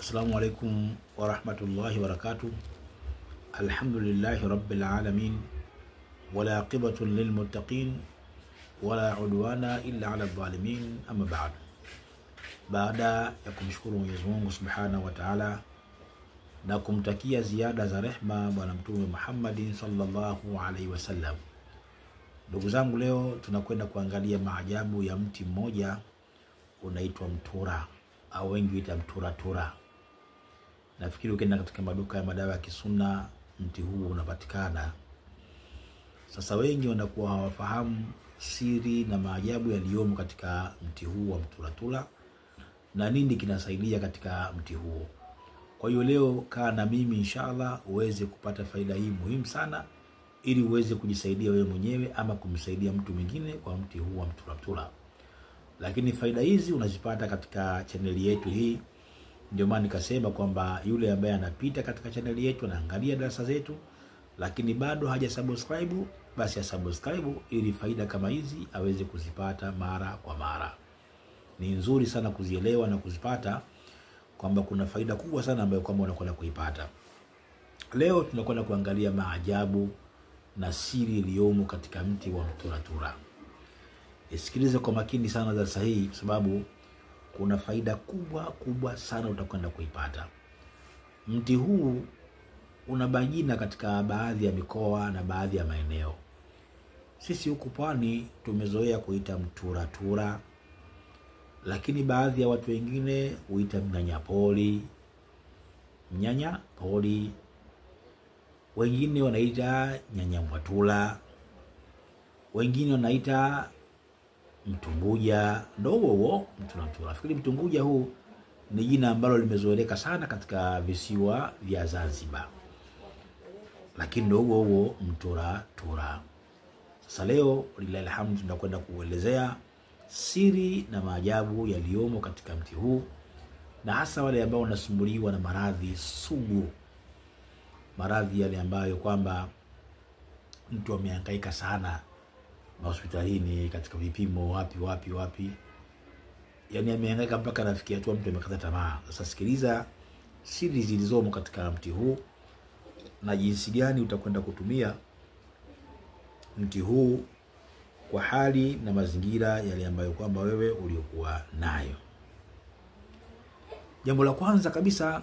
Assalamu alaikum wa rahmatullahi wa barakatuh. Alhamdulillahi rabbil alamin, wala aqibatun lil muttaqin, wala udwana illa ala dhalimin, amma ba'd. Baada ya kumshukuru Mwenyezi Mungu Subhanahu wa Ta'ala na kumtakia ziada za rehma bwana Mtume Muhammadin sallallahu alaihi wasallam, ndugu zangu, leo tunakwenda kuangalia maajabu ya mti mmoja unaitwa mtura au wengi huita mtura. Nafikiri ukienda katika maduka ya madawa ya kisunna mti huu unapatikana. Sasa wengi wanakuwa hawafahamu siri na maajabu yaliyomo katika mti huu wa mtura na nini kinasaidia katika mti huo. Kwa hiyo leo kaa na mimi inshallah uweze kupata faida hii muhimu sana, ili uweze kujisaidia wewe mwenyewe ama kumsaidia mtu mwingine kwa mti huu wa mtura. Lakini faida hizi unazipata katika chaneli yetu hii. Ndio maana nikasema kwamba yule ambaye anapita katika chaneli yetu anaangalia darasa zetu lakini bado hajasubscribe, basi asubscribe ili faida kama hizi aweze kuzipata mara kwa mara. Ni nzuri sana kuzielewa na kuzipata, kwamba kuna faida kubwa sana ambayo kwamba unakwenda kuipata. Leo tunakwenda kuangalia maajabu na siri iliyomo katika mti wa mtura. Isikilize kwa makini sana darasa hii, kwa sababu kuna faida kubwa sana utakwenda kuipata. Mti huu unabagina katika baadhi ya mikoa na baadhi ya maeneo. Sisi huku pwani tumezoea kuita mtura, lakini baadhi ya watu wengine huita mnyanya poli, wengine wanaita nyanya mwatula, wengine wanaita mtunguja. Ndogo mtura. Nafikiri mtunguja huu ni jina ambalo limezoeleka sana katika visiwa vya Zanzibar, lakini ndogo mtura. Sasa leo lillahi alhamdu tunakwenda kuelezea siri na maajabu yaliyomo katika mti huu, na hasa wale ambao wanasumbuliwa na maradhi sugu, maradhi yale ambayo kwamba mtu amehangaika sana hospitalini, katika vipimo wapi, yani amehangaika mpaka nafikia tu mtu amekata tamaa. Sasa sikiliza siri zilizomo katika mti huu na jinsi gani utakwenda kutumia mti huu kwa hali na mazingira yale ambayo kwamba wewe uliokuwa nayo. Jambo la kwanza kabisa,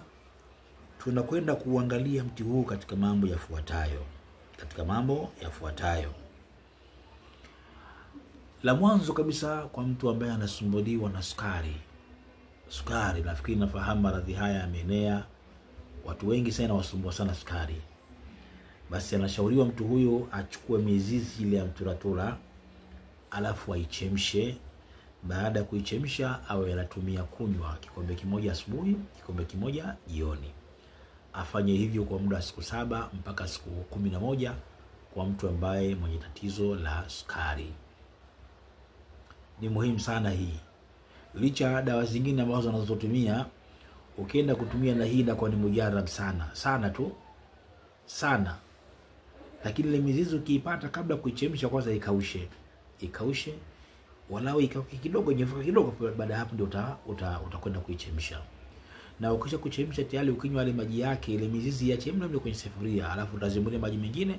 tunakwenda kuangalia mti huu katika mambo yafuatayo. La mwanzo kabisa, kwa mtu ambaye anasumbuliwa na sukari, nafikiri nafahamu maradhi haya yameenea, watu wengi sana wasumbua sana sukari. Basi anashauriwa mtu huyo achukue mizizi ile ya mtura, alafu aichemshe. Baada ya kuichemsha awe anatumia kunywa kikombe kimoja asubuhi, kikombe kimoja jioni. Afanye hivyo kwa muda wa siku 7 mpaka siku 11 kwa mtu ambaye mwenye tatizo la sukari. Ni muhimu sana hii. Licha dawa zingine ambazo wanazotumia, ukienda kutumia na hii inakuwa ni mujarab sana. Lakini ile mizizi ukiipata, kabla kuichemsha kwanza ikaushe walau ikauke kidogo, nyefuka kidogo. Baada hapo ndio utakwenda kuichemsha. Na ukisha kuchemsha tayari, ukinywa ile maji yake, ile mizizi ya chemna mle kwenye sufuria, alafu utazimbua maji mengine,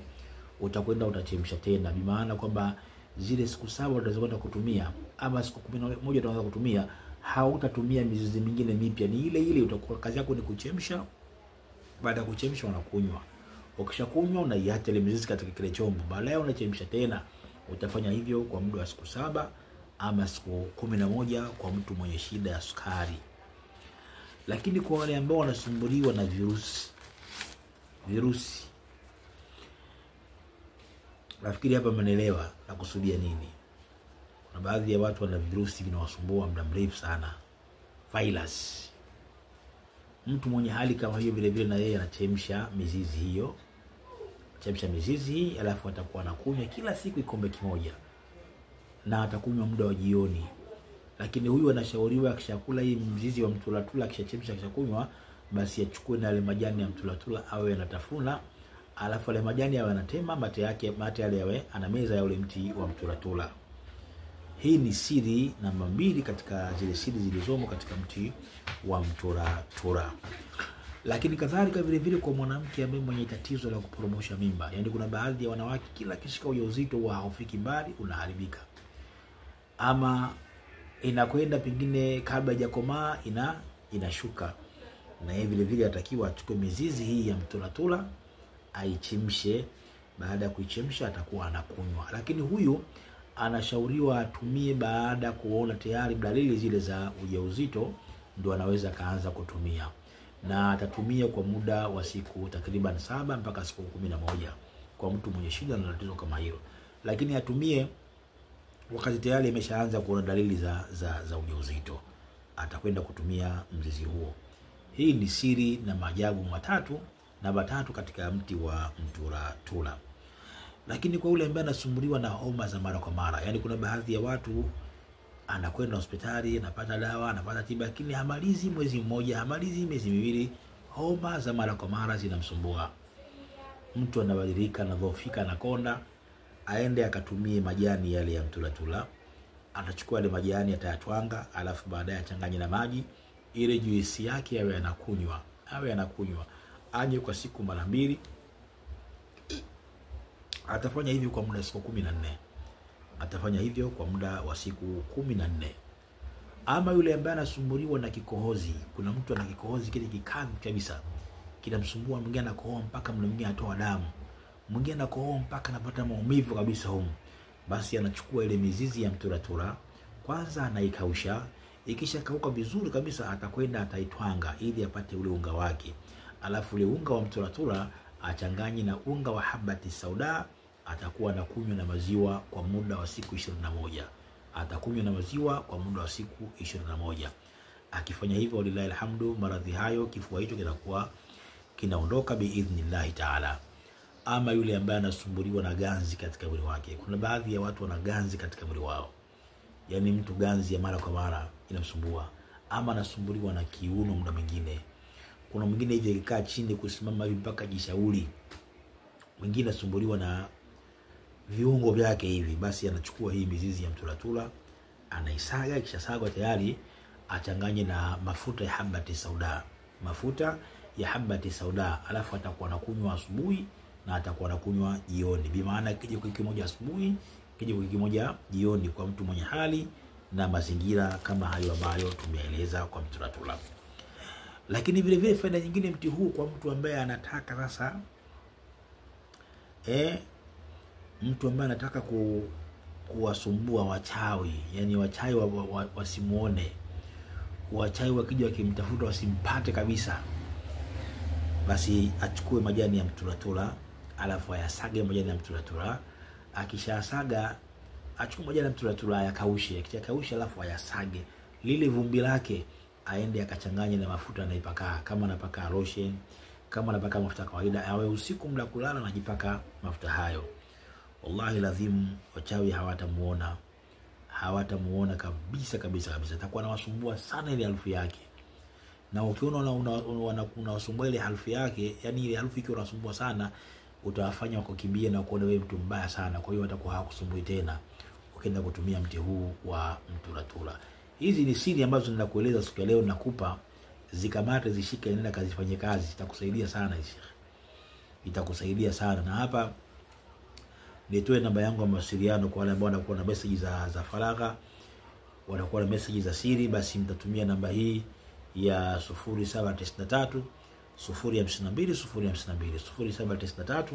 utakwenda utachemsha tena. Bi maana kwamba zile siku 7 utazokwenda kutumia ama siku 11 utaanza kutumia, hautatumia mizizi mingine mipya, ni ile utakuwa kazi yako ni kuchemsha. Baada ya kuchemsha unakunywa. Ukishakunywa unaiacha ile mizizi katika kile chombo, baadaye unachemsha tena. Utafanya hivyo kwa muda wa siku 7 ama siku 11 kwa mtu mwenye shida ya sukari. Lakini kwa wale ambao wanasumbuliwa na virusi, nafikiri hapa mnaelewa na kusudia nini. Kuna baadhi ya watu wana virusi vinawasumbua muda mrefu sana, virus. Mtu mwenye hali kama hiyo vile na yeye anachemsha mizizi hiyo, alafu atakuwa anakunywa kila siku kikombe kimoja, na atakunywa muda wa jioni. Lakini huyu anashauriwa akishakula hii mzizi wa mtura, akishachemsha akishakunywa, basi achukue na yale majani ya mtura awe anatafuna, alafu yale majani awe anatema mate yale yawe anameza ya ule mti wa mtura. Hii ni siri namba 2 katika zile siri zilizomo katika mti wa mtura. Lakini kadhalika vile vile kwa mwanamke ambaye mwenye tatizo la kuporomosha mimba, yani kuna baadhi ya wanawake kila kishika ujauzito wa haufiki mbali unaharibika, ama inakwenda pengine kabla hajakomaa inashuka, na yeye vile vile atakiwa achukue mizizi hii ya mtura aichemshe. Baada ya kuichemsha atakuwa anakunywa, lakini huyu anashauriwa atumie baada kuona tayari dalili zile za ujauzito, ndio anaweza kaanza kutumia, na atatumia kwa muda wa siku takriban 7 mpaka siku 11 kwa mtu mwenye shida na tatizo kama hilo. Lakini atumie wakati tayari ameshaanza kuona dalili za ujauzito, atakwenda kutumia mzizi huo. Hii ni siri na maajabu namba 3 katika mti wa mtura. Lakini kwa yule ambaye anasumbuliwa na homa za mara kwa mara, yani kuna baadhi ya watu anakwenda hospitali, anapata dawa, anapata tiba, lakini hamalizi mwezi mmoja, hamalizi miezi miwili, homa za mara kwa mara zinamsumbua. Mtu anabadilika, anadhoofika, anakonda, aende akatumie majani yale ya mtura. Atachukua yale majani, atayatwanga, alafu baadaye achanganye na maji, ile juisi yake awe anakunywa aje kwa siku mara 2. Atafanya hivyo kwa muda wa siku 14. Ama yule ambaye anasumbuliwa na kikohozi, kuna mtu ana kikohozi kile kikavu kabisa, kinamsumbua, mwingine anakohoa mpaka mwingine atoa damu, mwingine anakohoa mpaka anapata maumivu kabisa huko, basi anachukua ile mizizi ya mtura kwanza, anaikausha. Ikisha kauka vizuri kabisa, atakwenda ataitwanga ili apate ule unga wake, alafu ule unga wa mtura achanganye na unga wa habati sauda. Atakuwa anakunywa na maziwa kwa muda wa siku 21. Akifanya hivyo, lillahi alhamdu, maradhi hayo, kifua hicho kinakuwa kinaondoka biidhnillah taala. Ama yule ambaye anasumbuliwa na ganzi katika mwili wake, kuna baadhi ya watu wana ganzi katika mwili wao, yani mtu ganzi ya mara kwa mara inamsumbua, ama anasumbuliwa na kiuno muda mwingine. Kuna mwingine hivi akikaa chini kusimama hivi mpaka jishauri. Mwingine anasumbuliwa na viungo vyake hivi, basi anachukua hii mizizi ya mtura, anaisaga, kisha sagwa tayari, achanganye na mafuta ya habati sauda, alafu atakuwa anakunywa asubuhi na atakuwa anakunywa jioni. Bi maana kijiko kimoja asubuhi, kijiko kimoja jioni, kwa mtu mwenye hali na mazingira kama hayo ambayo tumeeleza kwa mtura. Lakini vile vile faida nyingine mti huu kwa mtu ambaye anataka sasa mtu ambaye anataka kuwasumbua wachawi, yani wachawi wasimuone, wachawi wakija wakimtafuta wasimpate kabisa, basi achukue majani ya mtura, alafu ayasage majani ya mtura. Akishasaga, achukue majani ya mtura ayakaushe, akishakausha alafu ayasage, lile vumbi lake aende akachanganye na mafuta anaipaka, kama anapaka lotion, kama anapaka mafuta kawaida, awe usiku mla kulala anajipaka mafuta hayo. Wallahi lazim wachawi hawatamuona kabisa. Atakuwa anawasumbua sana ile harufu yake, na ukiona unawasumbua ile harufu yake, yani ile harufu ikiwa unasumbua sana, utawafanya wakukimbia na kuona wewe mtu mbaya sana. Kwa hiyo watakuwa hawakusumbui tena ukienda kutumia mti huu wa mtura. Hizi ni siri ambazo ninakueleza siku ya leo, nakupa zikamate, zishike, nenda kazifanye kazi, itakusaidia sana hizi. Itakusaidia sana. Na hapa nitoe namba yangu ya mawasiliano kwa wale ambao wanakuwa na message za faragha, wanakuwa na message za siri, basi mtatumia namba hii ya 0793 052 052 0793